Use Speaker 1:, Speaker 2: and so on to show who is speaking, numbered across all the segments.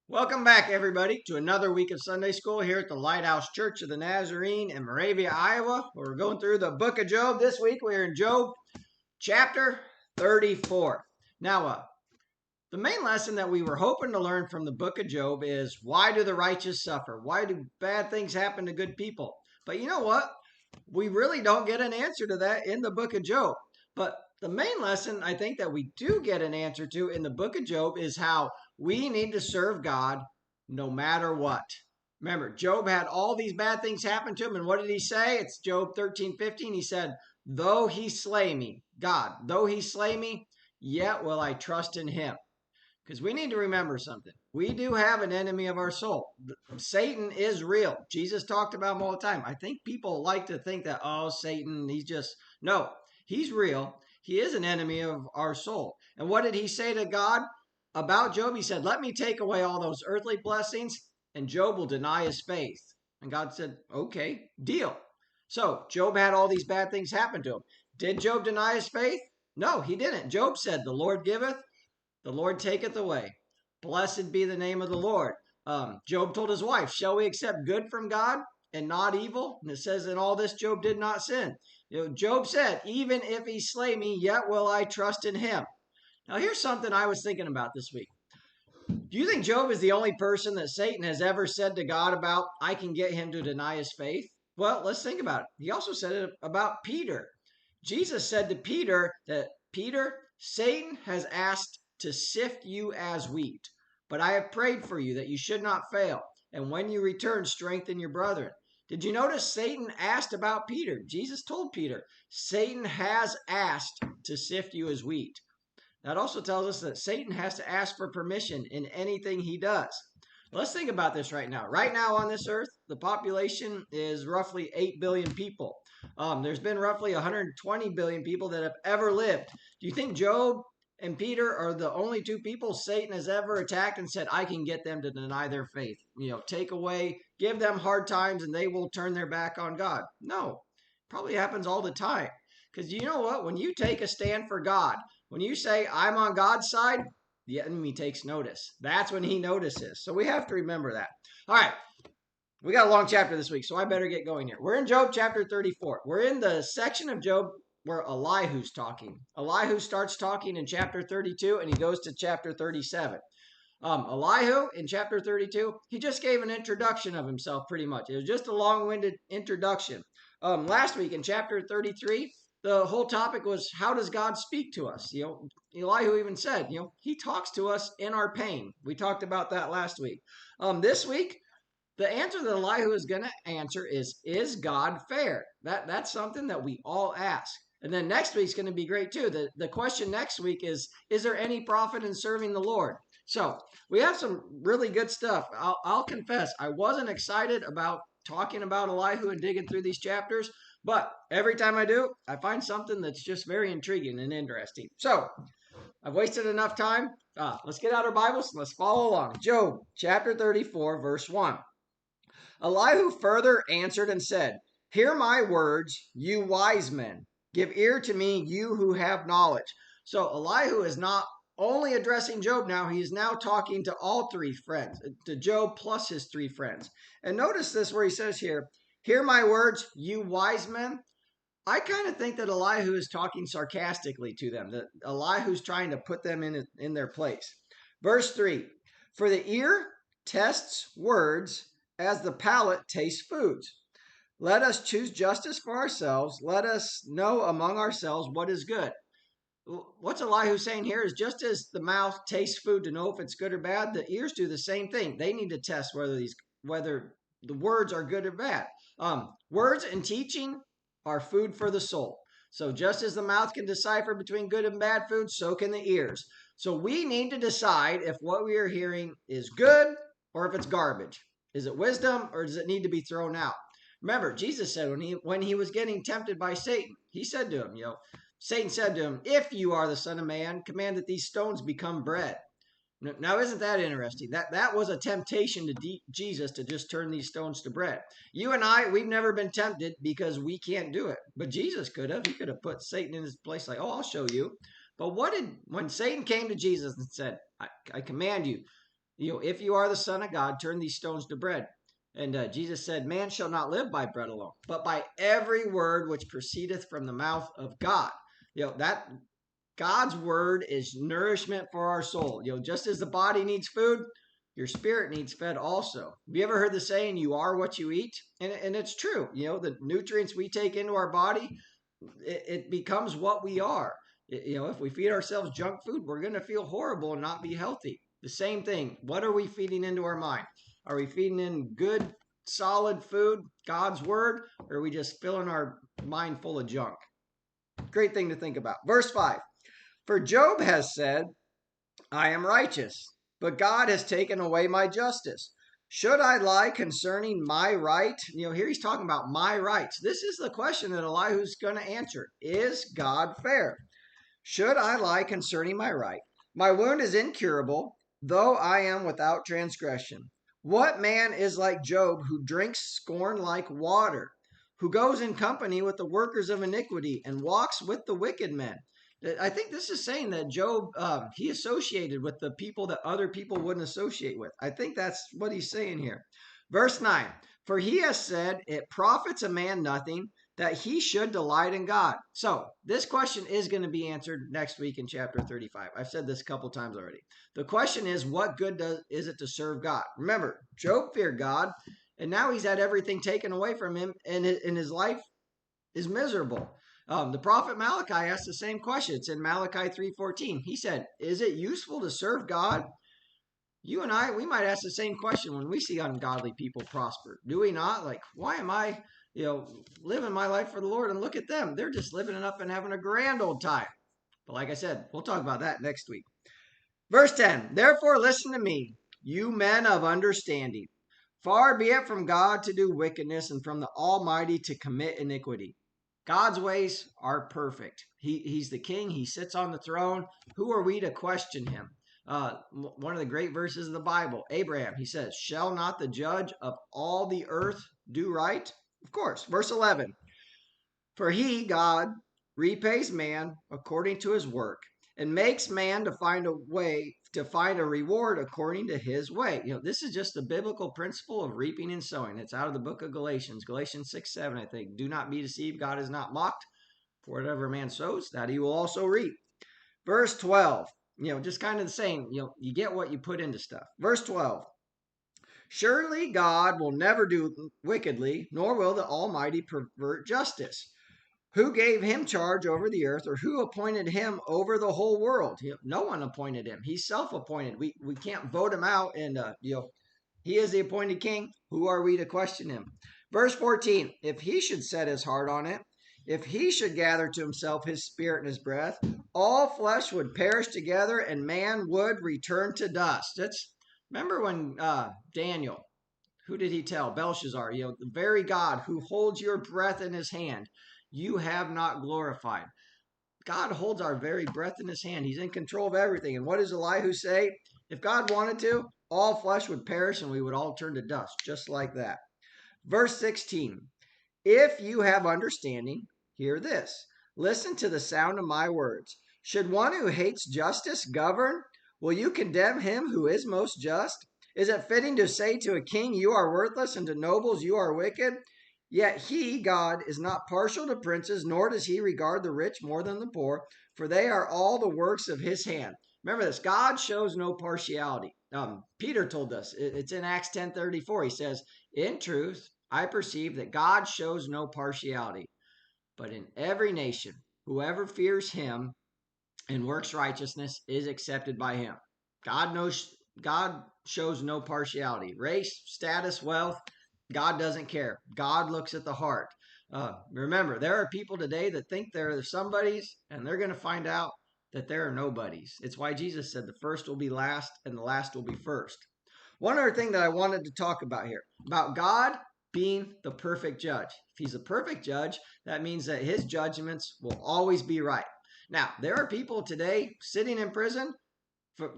Speaker 1: Welcome back, everybody, to another week of Sunday School here at the Lighthouse Church of the Nazarene in Moravia, Iowa, where we're going through the book of Job. This week, we're in Job chapter 34. Now, the main lesson that we were hoping to learn from the book of Job is, why do the righteous suffer? Why do bad things happen to good people? But you know what? We really don't get an answer to that in the book of Job. But the main lesson I think that we do get an answer to in the book of Job is how we need to serve God no matter what. Remember, Job had all these bad things happen to him. And what did he say? It's Job 13:15. He said, though he slay me, God, though he slay me, yet will I trust in him. Because we need to remember something. We do have an enemy of our soul. Satan is real. Jesus talked about him all the time. I think people like to think that, oh, Satan, no, he's real. He is an enemy of our soul. And what did he say to God about Job? He said, let me take away all those earthly blessings, and Job will deny his faith. And God said, okay, deal. So Job had all these bad things happen to him. Did Job deny his faith? No, he didn't. Job said, the Lord giveth, the Lord taketh away. Blessed be the name of the Lord. Job told his wife, shall we accept good from God and not evil? And it says, in all this, Job did not sin. Job said, even if he slay me, yet will I trust in him. Now, here's something I was thinking about this week. Do you think Job is the only person that Satan has ever said to God about, I can get him to deny his faith? Well, let's think about it. He also said it about Peter. Jesus said to Peter that, Peter, Satan has asked to sift you as wheat, but I have prayed for you that you should not fail. And when you return, strengthen your brethren. Did you notice Satan asked about Peter? Jesus told Peter, Satan has asked to sift you as wheat. That also tells us that Satan has to ask for permission in anything he does. Let's think about this right now. Right now on this earth, the population is roughly 8 billion people. There's been roughly 120 billion people that have ever lived. Do you think Job and Peter are the only two people Satan has ever attacked and said, I can get them to deny their faith? Take away, give them hard times, and they will turn their back on God. No, probably happens all the time. Because you know what? When you take a stand for God, when you say, I'm on God's side, the enemy takes notice. That's when he notices. So we have to remember that. All right. We got a long chapter this week, so I better get going here. We're in Job chapter 34. We're in the section of Job where Elihu's talking. Elihu starts talking in chapter 32, and he goes to chapter 37. Elihu, in chapter 32, he just gave an introduction of himself pretty much. It was just a long-winded introduction. Last week in chapter 33, the whole topic was, how does God speak to us? Elihu even said, he talks to us in our pain. We talked about that last week. This week, the answer that Elihu is going to answer is God fair? That's something that we all ask. And then next week's going to be great too. The question next week is there any profit in serving the Lord? So we have some really good stuff. I'll confess, I wasn't excited about talking about Elihu and digging through these chapters, but every time I do, I find something that's just very intriguing and interesting. So I've wasted enough time. Let's get out our Bibles and let's follow along. Job chapter 34, verse 1. Elihu further answered and said, hear my words, you wise men. Give ear to me, you who have knowledge. So Elihu is not only addressing Job now, he is now talking to all three friends, to Job plus his three friends. And notice this where he says here, hear my words, you wise men. I kind of think that Elihu is talking sarcastically to them, that Elihu's trying to put them in their place. Verse 3, for the ear tests words as the palate tastes foods. Let us choose justice for ourselves. Let us know among ourselves what is good. What's Elihu saying here is, just as the mouth tastes food to know if it's good or bad, the ears do the same thing. They need to test whether the words are good or bad. Words and teaching are food for the soul. So just as the mouth can decipher between good and bad food, so can the ears. So we need to decide if what we are hearing is good or if it's garbage. Is it wisdom or does it need to be thrown out? Remember, Jesus said when he was getting tempted by Satan, he said to him, Satan said to him, if you are the Son of Man, command that these stones become bread. Now, isn't that interesting? That was a temptation to Jesus to just turn these stones to bread. You and I, we've never been tempted because we can't do it. But Jesus could have. He could have put Satan in his place like, oh, I'll show you. But when Satan came to Jesus and said, I command you, If you are the Son of God, turn these stones to bread. And Jesus said, man shall not live by bread alone, but by every word which proceedeth from the mouth of God. That God's word is nourishment for our soul. Just as the body needs food, your spirit needs fed also. Have you ever heard the saying, you are what you eat? And it's true. The nutrients we take into our body, it becomes what we are. If we feed ourselves junk food, we're going to feel horrible and not be healthy. The same thing. What are we feeding into our mind? Are we feeding in good, solid food, God's word, or are we just filling our mind full of junk? Great thing to think about. Verse 5. For Job has said, I am righteous, but God has taken away my justice. Should I lie concerning my right? Here he's talking about my rights. This is the question that Elihu's going to answer. Is God fair? Should I lie concerning my right? My wound is incurable, though I am without transgression. What man is like Job, who drinks scorn like water, who goes in company with the workers of iniquity and walks with the wicked men? I think this is saying that Job, he associated with the people that other people wouldn't associate with. I think that's what he's saying here. Verse 9, for he has said, it profits a man nothing that he should delight in God. So this question is going to be answered next week in chapter 35. I've said this a couple times already. The question is, what good is it to serve God? Remember, Job feared God, and now he's had everything taken away from him, and his life is miserable. The prophet Malachi asked the same question. It's in Malachi 3:14. He said, is it useful to serve God? You and I, we might ask the same question when we see ungodly people prosper. Do we not? Like, why am I, living my life for the Lord, and look at them. They're just living it up and having a grand old time. But like I said, we'll talk about that next week. Verse 10, therefore listen to me, you men of understanding. Far be it from God to do wickedness, and from the Almighty to commit iniquity. God's ways are perfect. He's the king. He sits on the throne. Who are we to question him? One of the great verses of the Bible, Abraham, he says, shall not the judge of all the earth do right? Of course. Verse 11, for he, God, repays man according to his work, and makes man to find a reward according to his way. This is just the biblical principle of reaping and sowing. It's out of the book of Galatians 6:7, I think. Do not be deceived, God is not mocked. For whatever a man sows, that he will also reap. Verse 12, just kind of the same. You get what you put into stuff. Verse 12, surely God will never do wickedly, nor will the Almighty pervert justice. Who gave him charge over the earth, or who appointed him over the whole world? No one appointed him. He's self-appointed. We can't vote him out, and he is the appointed king. Who are we to question him? Verse 14, if he should set his heart on it, if he should gather to himself his spirit and his breath, all flesh would perish together, and man would return to dust. Remember when Daniel, who did he tell? Belshazzar, the very God who holds your breath in his hand, you have not glorified. God holds our very breath in his hand. He's in control of everything. And what does Elihu say? If God wanted to, all flesh would perish and we would all turn to dust, just like that. Verse 16, if you have understanding, hear this. Listen to the sound of my words. Should one who hates justice govern? Will you condemn him who is most just? Is it fitting to say to a king, you are worthless, and to nobles, you are wicked? Yet he, God, is not partial to princes, nor does he regard the rich more than the poor, for they are all the works of his hand. Remember this, God shows no partiality. Peter told us, it's in Acts 10:34. He says, in truth, I perceive that God shows no partiality, but in every nation, whoever fears him and works righteousness is accepted by him. God shows no partiality. Race, status, wealth, God doesn't care. God looks at the heart. Remember, there are people today that think they're somebodies, and they're going to find out that there are nobodies. It's why Jesus said the first will be last and the last will be first. One other thing that I wanted to talk about here, about God being the perfect judge. If he's a perfect judge, that means that his judgments will always be right. Now, there are people today sitting in prison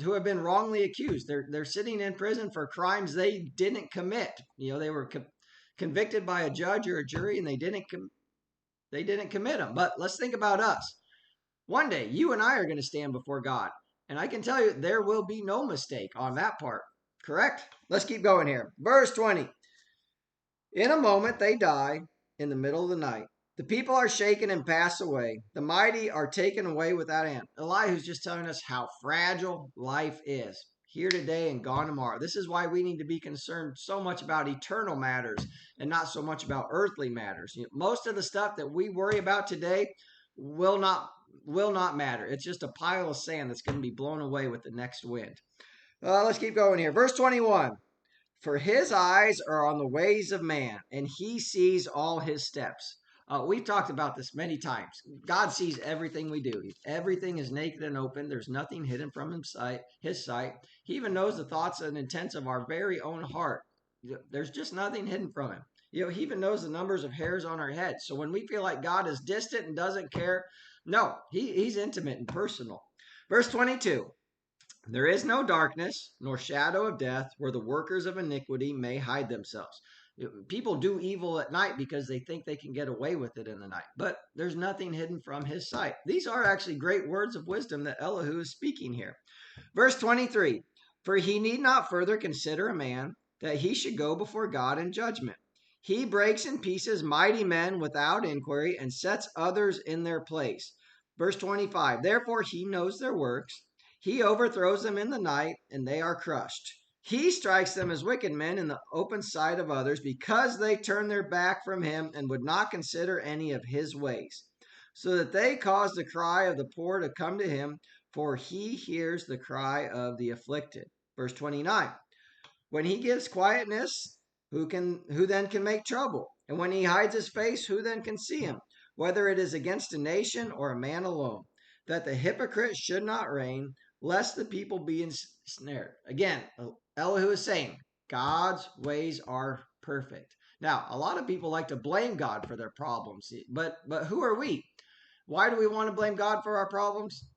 Speaker 1: who have been wrongly accused. They're sitting in prison for crimes they didn't commit. They were convicted by a judge or a jury, and they didn't commit them. But let's think about us. One day, you and I are going to stand before God, and I can tell you there will be no mistake on that part. Correct? Let's keep going here. Verse 20. In a moment they die in the middle of the night. The people are shaken and pass away. The mighty are taken away without end. Elihu's just telling us how fragile life is. Here today and gone tomorrow. This is why we need to be concerned so much about eternal matters and not so much about earthly matters. Most of the stuff that we worry about today will not matter. It's just a pile of sand that's going to be blown away with the next wind. Let's keep going here. Verse 21. For his eyes are on the ways of man, and he sees all his steps. We've talked about this many times. God sees everything we do. Everything is naked and open. There's nothing hidden from his sight. He even knows the thoughts and intents of our very own heart. There's just nothing hidden from him. He even knows the numbers of hairs on our head. So when we feel like God is distant and doesn't care, no, he's intimate and personal. Verse 22. There is no darkness, nor shadow of death, where the workers of iniquity may hide themselves. People do evil at night because they think they can get away with it in the night, but there's nothing hidden from his sight. These are actually great words of wisdom that Elihu is speaking here. Verse 23, for he need not further consider a man, that he should go before God in judgment. He breaks in pieces mighty men without inquiry, and sets others in their place. Verse 25, therefore he knows their works. He overthrows them in the night, and they are crushed. He strikes them as wicked men in the open sight of others, because they turn their back from him and would not consider any of his ways. So that they cause the cry of the poor to come to him, for he hears the cry of the afflicted. Verse 29. When he gives quietness, who then can make trouble? And when he hides his face, who then can see him? Whether it is against a nation or a man alone, that the hypocrite should not reign, lest the people be ensnared. Again, Elihu is saying God's ways are perfect. Now, a lot of people like to blame God for their problems, but who are we? Why do we want to blame God for our problems?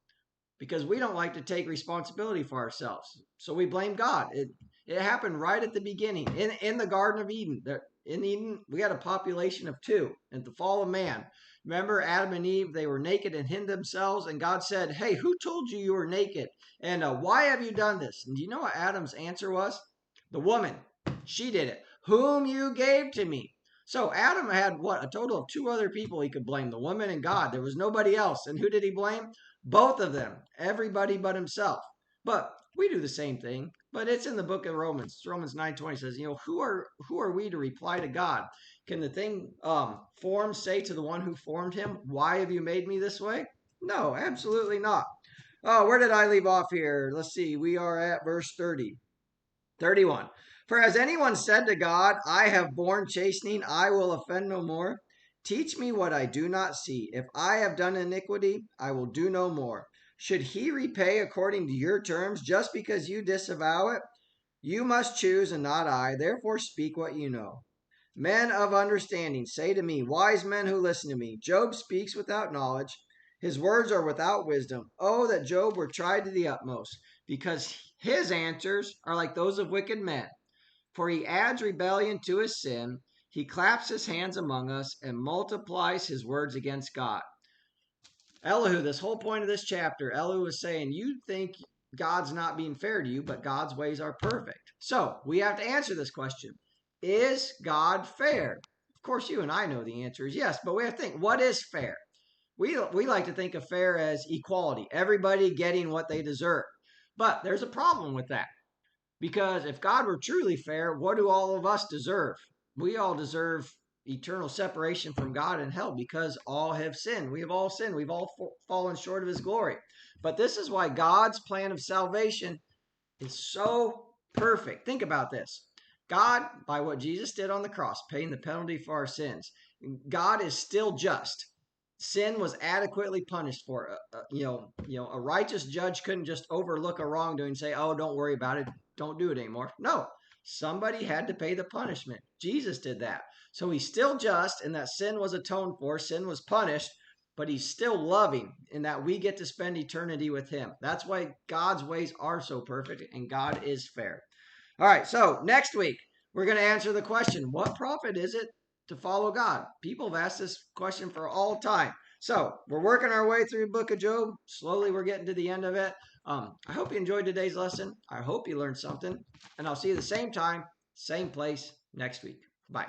Speaker 1: Because we don't like to take responsibility for ourselves. So we blame God. It happened right at the beginning in the Garden of Eden. In Eden, we had a population of 2. At the fall of man, remember Adam and Eve, they were naked and hid themselves, and God said, hey, who told you were naked? And why have you done this? And do you know what Adam's answer was? The woman. She did it. Whom you gave to me. So Adam had a total of 2 other people he could blame, the woman and God. There was nobody else. And who did he blame? Both of them. Everybody but himself. But we do the same thing. But it's in the book of Romans. Romans 9:20 says, who are we to reply to God? Can the thing formed say to the one who formed him, why have you made me this way? No, absolutely not. Oh, where did I leave off here? Let's see. We are at verse 31. For has anyone said to God, I have borne chastening, I will offend no more? Teach me what I do not see. If I have done iniquity, I will do no more. Should he repay according to your terms just because you disavow it? You must choose and not I. Therefore speak what you know. Men of understanding, say to me, wise men who listen to me, Job speaks without knowledge. His words are without wisdom. Oh, that Job were tried to the utmost, because his answers are like those of wicked men. For he adds rebellion to his sin. He claps his hands among us and multiplies his words against God. Elihu, this whole point of this chapter, Elihu is saying, you think God's not being fair to you, but God's ways are perfect. So we have to answer this question. Is God fair? Of course, you and I know the answer is yes, but we have to think, what is fair? We like to think of fair as equality, everybody getting what they deserve. But there's a problem with that. Because if God were truly fair, what do all of us deserve? We all deserve eternal separation from God in hell because all have sinned. We have all sinned. We've all fallen short of his glory. But this is why God's plan of salvation is so perfect. Think about this. God, by what Jesus did on the cross, paying the penalty for our sins, God is still just. Sin was adequately punished for it. A righteous judge couldn't just overlook a wrongdoing and say, oh, don't worry about it. Don't do it anymore. No, somebody had to pay the punishment. Jesus did that. So he's still just in that sin was atoned for, sin was punished, but he's still loving in that we get to spend eternity with him. That's why God's ways are so perfect and God is fair. All right, so next week, we're going to answer the question, what profit is it to follow God? People have asked this question for all time. So we're working our way through the book of Job. Slowly, we're getting to the end of it. I hope you enjoyed today's lesson. I hope you learned something. And I'll see you the same time, same place next week. Bye.